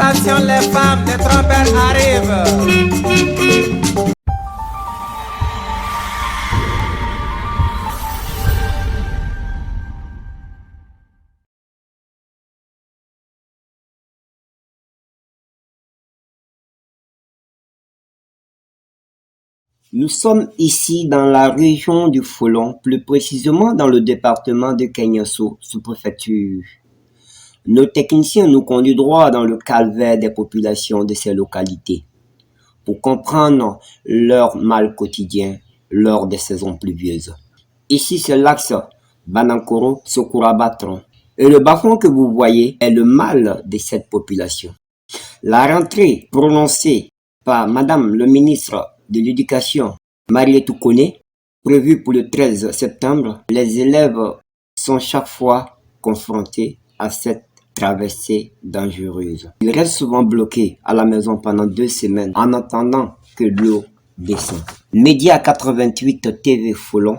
Attention les femmes, les trompeurs arrivent. Nous sommes ici dans la région du Folon, plus précisément dans le département de Kenyasso, sous-préfecture. Nos techniciens nous conduisent droit dans le calvaire des populations de ces localités pour comprendre leur mal quotidien lors des saisons pluvieuses. Ici, c'est l'axe Banankoro-Sokourabatron. Et le bas-fond que vous voyez est le mal de cette population. La rentrée prononcée par Madame le ministre de l'Éducation, Mariétou Kone, prévue pour le 13 septembre, les élèves sont chaque fois confrontés à cette traversée dangereuse. Ils restent souvent bloqués à la maison pendant 2 semaines en attendant que l'eau descende. Média 88 TV Folon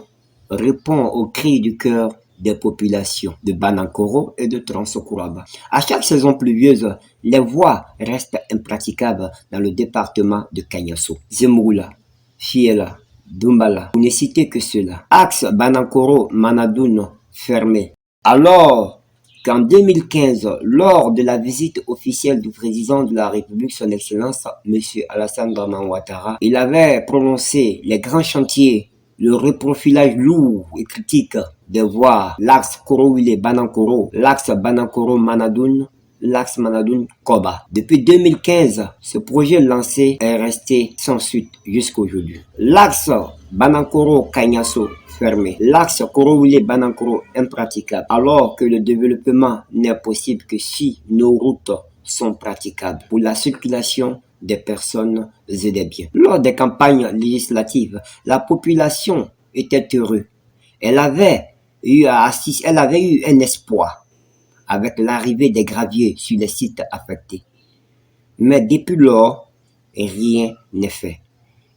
répond aux cris du cœur des populations de Banankoro et de Transokouraba. À chaque saison pluvieuse, les voies restent impraticables dans le département de Kenyasso. Zemmoula, Fiela, Dumbala, vous ne citez que cela. Axe Banankoro-Manadoun fermé. Alors qu'en 2015, lors de la visite officielle du président de la République, son Excellence, M. Alassane Dramane Ouattara, il avait prononcé les grands chantiers, le reprofilage lourd et critique des voies, l'axe Korowile-Banankoro, l'axe Banankoro-Manadoun, l'axe Manadoun-Koba. Depuis 2015, ce projet lancé est resté sans suite jusqu'à aujourd'hui. L'axe Banankoro-Kenyasso fermé, l'axe Korowile-Banankoro impraticable, alors que le développement n'est possible que si nos routes sont praticables pour la circulation des personnes et des biens. Lors des campagnes législatives, la population était heureuse. Elle avait eu un espoir avec l'arrivée des graviers sur les sites affectés. Mais depuis lors, rien n'est fait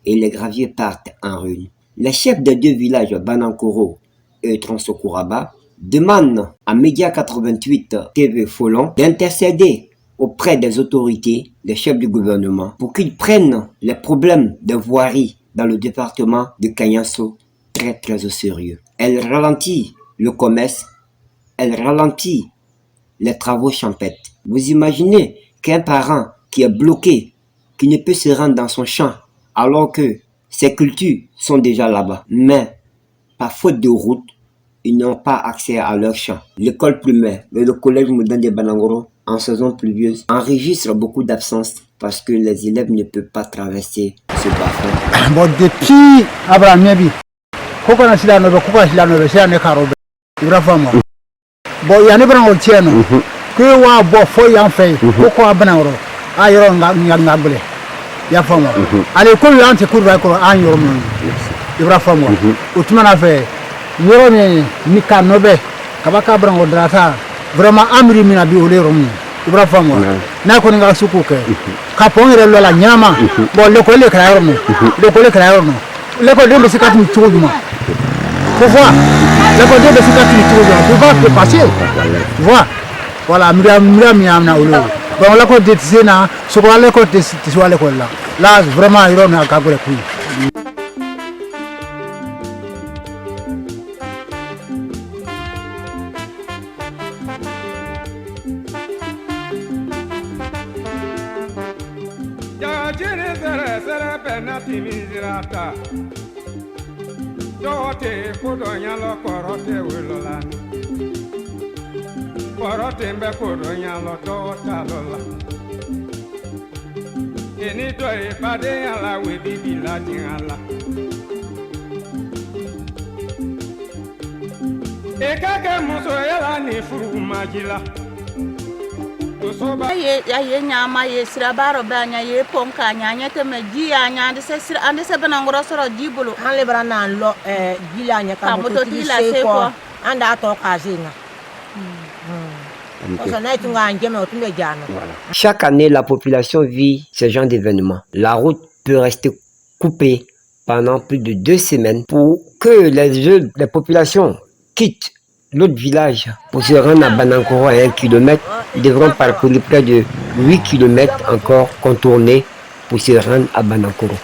et les graviers partent en ruine. Les chefs des 2 villages, Banankoro et Transokouraba, demandent à Média 88 TV Folon d'intercéder auprès des autorités, des chefs du gouvernement, pour qu'ils prennent les problèmes de voirie dans le département de Kenyasso très au sérieux. Elle ralentit le commerce, elle ralentit les travaux champêtres. Vous imaginez qu'un parent qui est bloqué, qui ne peut se rendre dans son champ, alors que ses cultures sont déjà là-bas, mais par faute de route, ils n'ont pas accès à leur champ. L'école primaire et le collège moderne de Banankoro, en saison pluvieuse, enregistre beaucoup d'absences parce que les élèves ne peuvent pas traverser ce bas-fond. Bon, depuis Abraham Yabi, pourquoi on a bon, il y a un peu de temps, que wa bo fo yan fait, pourquoi Banankoro a yoro ngabule. Ya famo. Ale ko yan te kurba ko an yoro mon. Ibra famo. Utmana fe yoro ni kanobe kabaka Banankoro drata. Vraiment amri mina bi ole rom ibra famo na ko nga suku ke ka pongere lo la nyama bo le ko le kra rom le ko le kra rom le ko de sikat mi toujuma faut voir le ko de sikat mi toujuma tu vas passer vois voilà mira mi amna olo bon la ko de tsena so ko le ko de tswa le ko là vraiment iro na ka gole ku Dote kudonya lo korote wilolan korote mbe kudonya lo dota lola eni do e bade ala we bibi la ala e kake muso yala ni furu majila ye nyama ye sirabaro banya ye ponka nyanya te meji anya de se sira ande se Banankoro soro dibulu han le brana lo gila nya ka moto ti se ko anda to kazinga Chaque année, la population vit ce genre d'événements. La route peut rester coupée pendant plus de 2 semaines pour que les populations quittent l'autre village, pour se rendre à Banankoro à 1 km, ils devront parcourir près de 8 km encore contourner pour se rendre à Banankoro.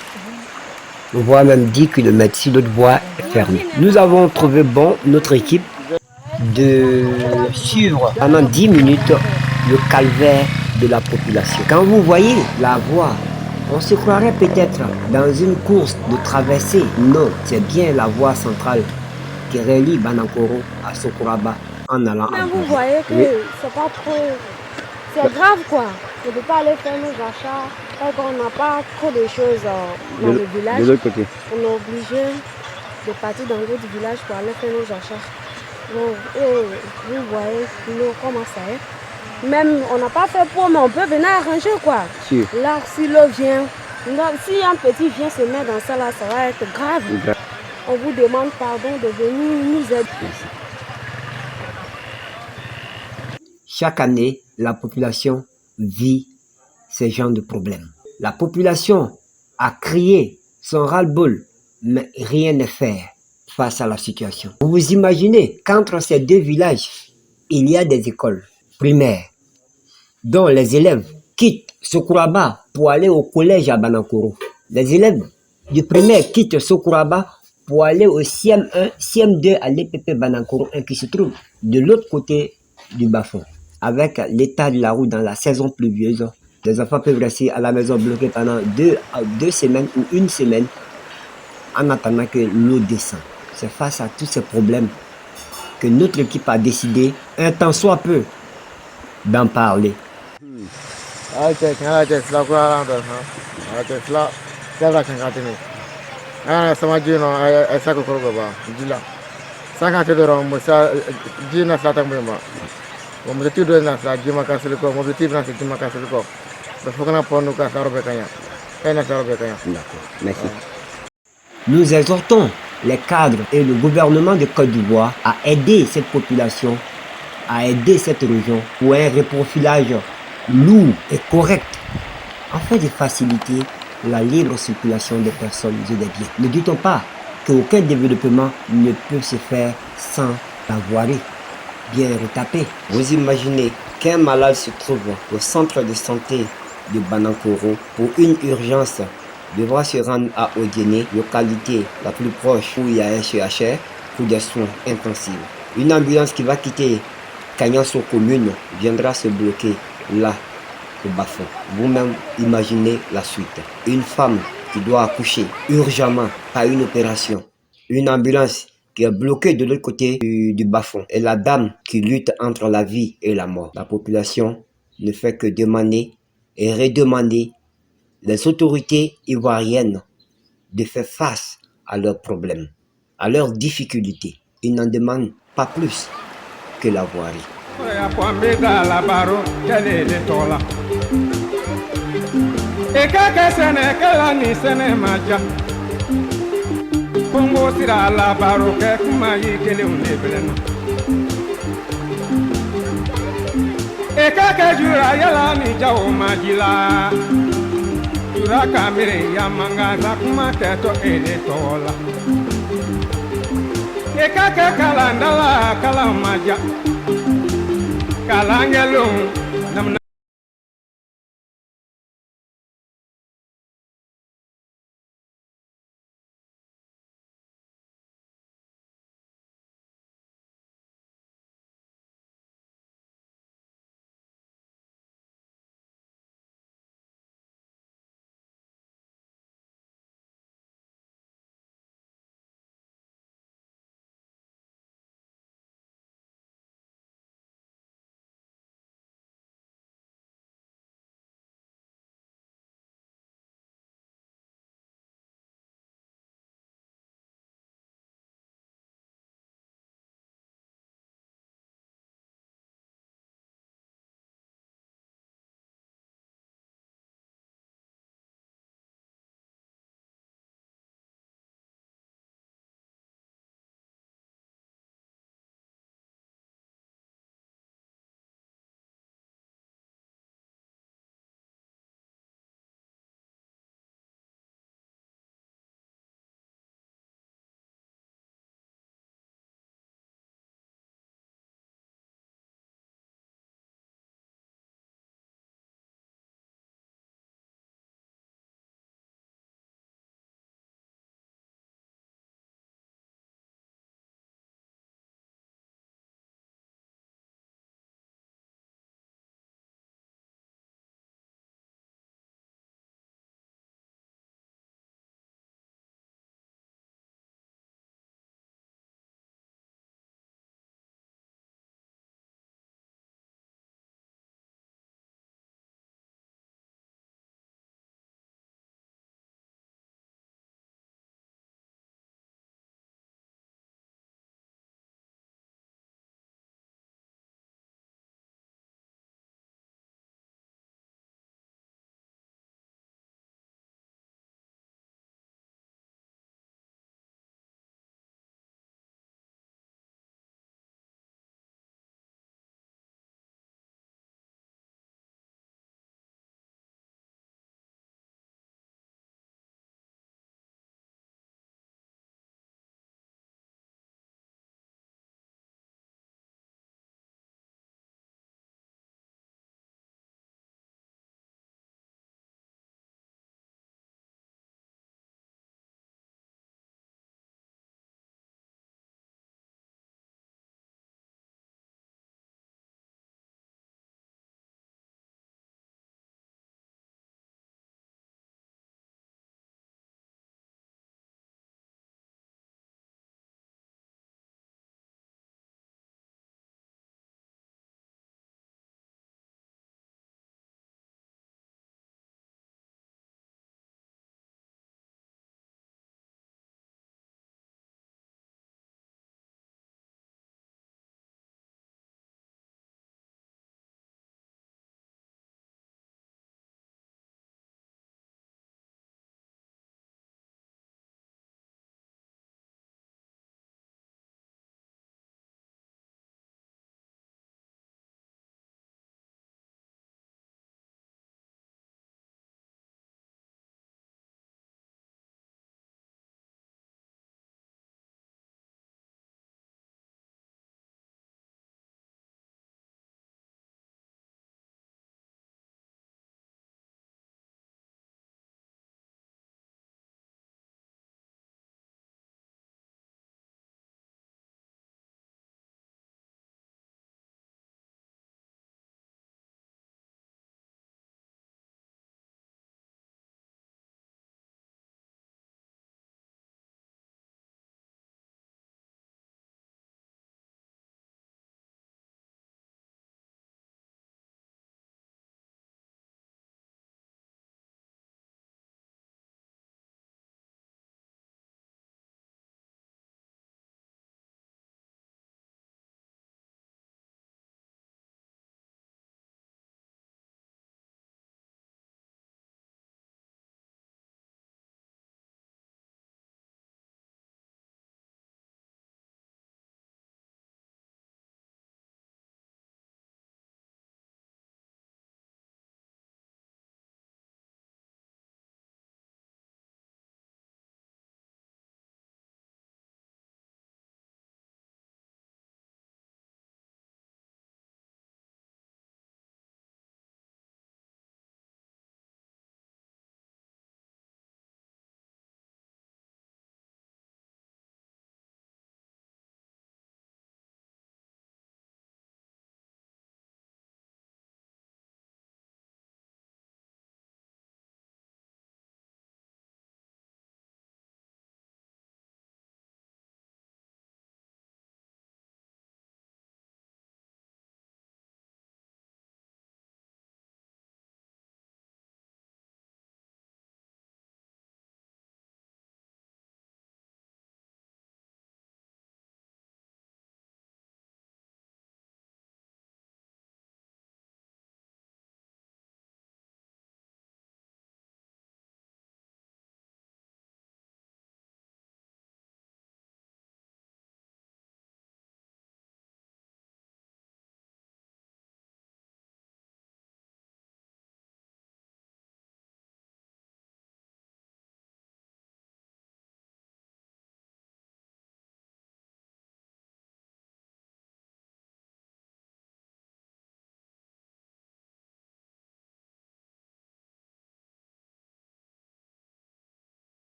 Voire même 10 km si l'autre voie est fermée. Nous avons trouvé bon, notre équipe, de suivre pendant 10 minutes le calvaire de la population. Quand vous voyez la voie, on se croirait peut-être dans une course de traversée. Non, c'est bien la voie centrale qui relie Banankoro à Sokuraba en allant Mais en vous bas. voyez que Oui. c'est pas trop... C'est grave quoi. On ne peut pas aller faire nos achats parce qu'on n'a pas trop de choses dans le village. De l'autre côté. On est obligé de partir dans l'autre village pour aller faire nos achats. Donc, vous voyez l'eau comment ça est. Même on n'a pas fait pour, mais on peut venir arranger quoi. Sûr. Là, si l'eau vient, si un petit vient se mettre dans ça là, ça va être grave. On vous demande pardon de venir nous aider. Chaque année, la population vit ces genres de problèmes. La population a crié son ras-le-bol, mais rien n'est fait face à la situation. Vous vous imaginez qu'entre ces deux villages, il y a des écoles primaires dont les élèves quittent Sokuraba pour aller au collège à Banankoro. Les élèves du primaire quittent Sokuraba pour aller au CM1, CM2 à l'EPP Banankoro 1 qui se trouve de l'autre côté du bas-fond. Avec l'état de la route dans la saison pluvieuse, les enfants peuvent rester à la maison bloqués pendant 2 semaines ou 1 semaine en attendant que l'eau descende. C'est face à tous ces problèmes que notre équipe a décidé, un temps soit peu, d'en parler. Merci. Nous exhortons les cadres et le gouvernement de Côte d'Ivoire à aider cette population, à aider cette région pour un reprofilage lourd et correct afin de faciliter la libre circulation des personnes et des biens. Ne doutons pas qu'aucun développement ne peut se faire sans la voirie bien retapée. Vous imaginez qu'un malade se trouve au centre de santé de Banankoro pour une urgence, devra se rendre à Odiéné, localité la plus proche où il y a un CHR pour des soins intensifs. Une ambulance qui va quitter Kanyanso commune viendra se bloquer là au bas-fond. Vous-même imaginez la suite. Une femme qui doit accoucher urgemment par une opération. Une ambulance qui est bloquée de l'autre côté du bas-fond. Et la dame qui lutte entre la vie et la mort. La population ne fait que demander et redemander les autorités ivoiriennes de faire face à leurs problèmes, à leurs difficultés. Ils n'en demandent pas plus que la voirie. Kalangelo